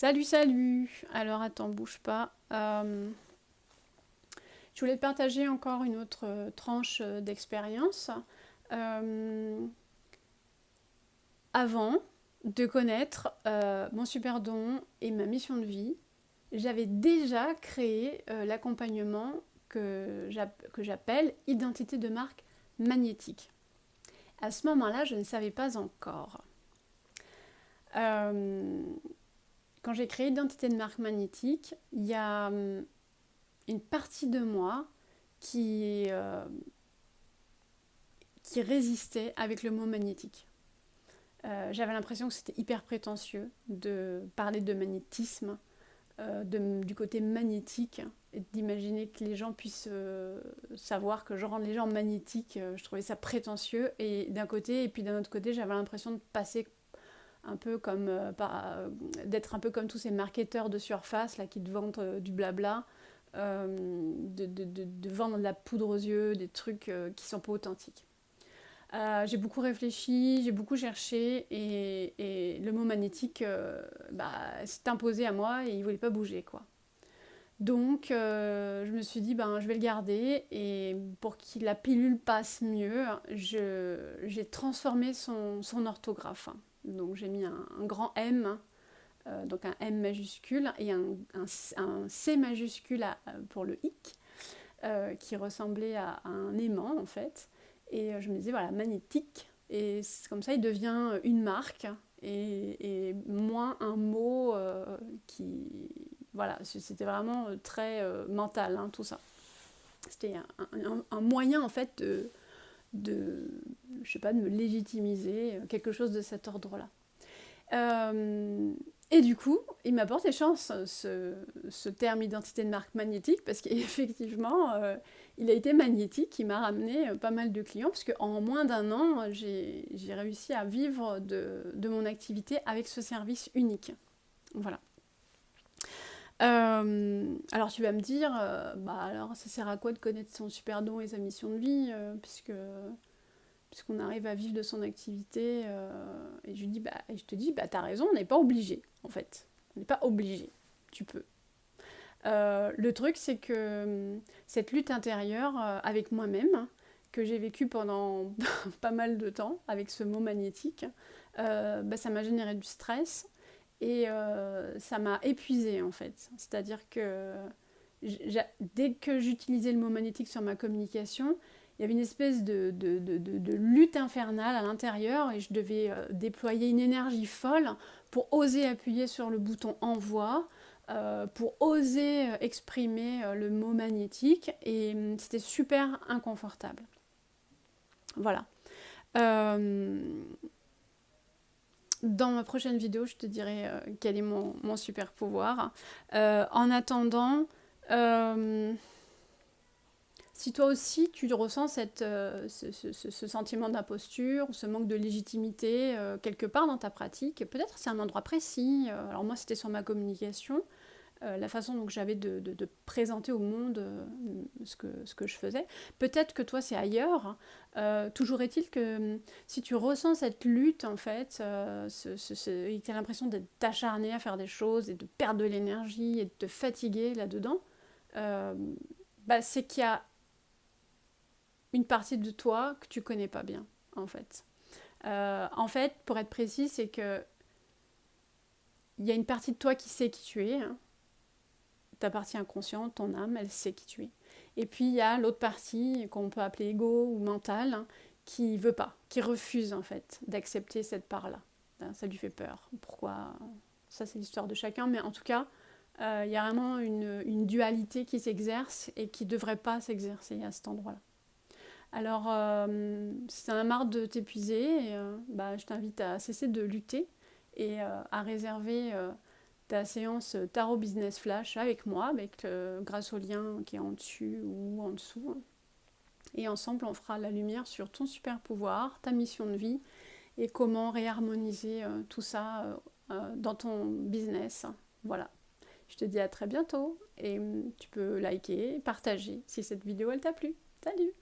Salut, salut! Alors attends, bouge pas. Je voulais te partager encore une autre tranche d'expérience. Euh, Avant de connaître mon super don et ma mission de vie, j'avais déjà créé l'accompagnement que j'appelle identité de marque magnétique. À ce moment-là, je ne savais pas encore. Euh, Quand j'ai créé identité de marque magnétique, il y a une partie de moi qui, euh, qui résistait avec le mot magnétique. J'avais l'impression que c'était hyper prétentieux de parler de magnétisme, du côté magnétique, et d'imaginer que les gens puissent savoir que je rends les gens magnétiques. Je trouvais ça prétentieux, et d'un côté, et puis d'un autre côté, j'avais l'impression de passer un peu comme d'être un peu comme tous ces marketeurs de surface là qui te vendent du blabla, de vendre de la poudre aux yeux, des trucs qui sont pas authentiques. J'ai beaucoup réfléchi, j'ai beaucoup cherché, et le mot magnétique s'est imposé à moi et il voulait pas bouger, quoi. Donc je me suis dit je vais le garder, et pour que la pilule passe mieux, j'ai transformé son orthographe. Donc j'ai mis un grand M, donc un M majuscule, et un C majuscule pour le hic, qui ressemblait à un aimant en fait. Et je me disais voilà, magnétique, et comme ça il devient une marque, et moins un mot qui... Voilà, c'était vraiment très mental, hein, tout ça. C'était un moyen en fait je sais pas, de me légitimiser, quelque chose de cet ordre-là. Et du coup, il m'a porté chance, ce terme identité de marque magnétique, parce qu'effectivement, il a été magnétique, il m'a ramené pas mal de clients, parce qu'en moins d'un an, j'ai réussi à vivre de mon activité avec ce service unique. Voilà. Alors tu vas me dire, alors ça sert à quoi de connaître son super don et sa mission de vie, puisqu'on arrive à vivre de son activité, et je te dis, t'as raison, on n'est pas obligé, en fait. On n'est pas obligé, tu peux. Le truc, c'est que cette lutte intérieure avec moi-même, que j'ai vécue pendant pas mal de temps, avec ce mot magnétique, ça m'a généré du stress, et ça m'a épuisée, en fait. C'est-à-dire que dès que j'utilisais le mot magnétique sur ma communication, il y avait une espèce de lutte infernale à l'intérieur, et je devais déployer une énergie folle pour oser appuyer sur le bouton envoi, pour oser exprimer le mot magnétique, et c'était super inconfortable. Voilà. Euh, Dans ma prochaine vidéo, je te dirai quel est mon super pouvoir. En attendant, si toi aussi tu ressens ce sentiment d'imposture, ce manque de légitimité quelque part dans ta pratique, peut-être c'est un endroit précis. Alors moi c'était sur ma communication, la façon dont j'avais de présenter au monde ce que je faisais. Peut-être que toi c'est ailleurs. Toujours est-il que si tu ressens cette lutte en fait, et que tu as l'impression d'être acharné à faire des choses et de perdre de l'énergie et de te fatiguer là-dedans, euh, c'est qu'il y a une partie de toi que tu connais pas bien, en fait. En fait, pour être précis, c'est que il y a une partie de toi qui sait qui tu es, hein. Ta partie inconsciente, ton âme, elle sait qui tu es. Et puis il y a l'autre partie qu'on peut appeler égo ou mental, hein, qui veut pas, qui refuse en fait d'accepter cette part-là. Ça lui fait peur. Pourquoi? Ça c'est l'histoire de chacun, mais en tout cas, il y a vraiment une dualité qui s'exerce et qui devrait pas s'exercer à cet endroit-là. Alors, si t'en as marre de t'épuiser, je t'invite à cesser de lutter, et à réserver ta séance Tarot Business Flash avec moi, grâce au lien qui est en dessus ou en dessous. Et ensemble, on fera la lumière sur ton super pouvoir, ta mission de vie, et comment réharmoniser tout ça dans ton business. Voilà. Je te dis à très bientôt, et tu peux liker, partager si cette vidéo elle t'a plu. Salut!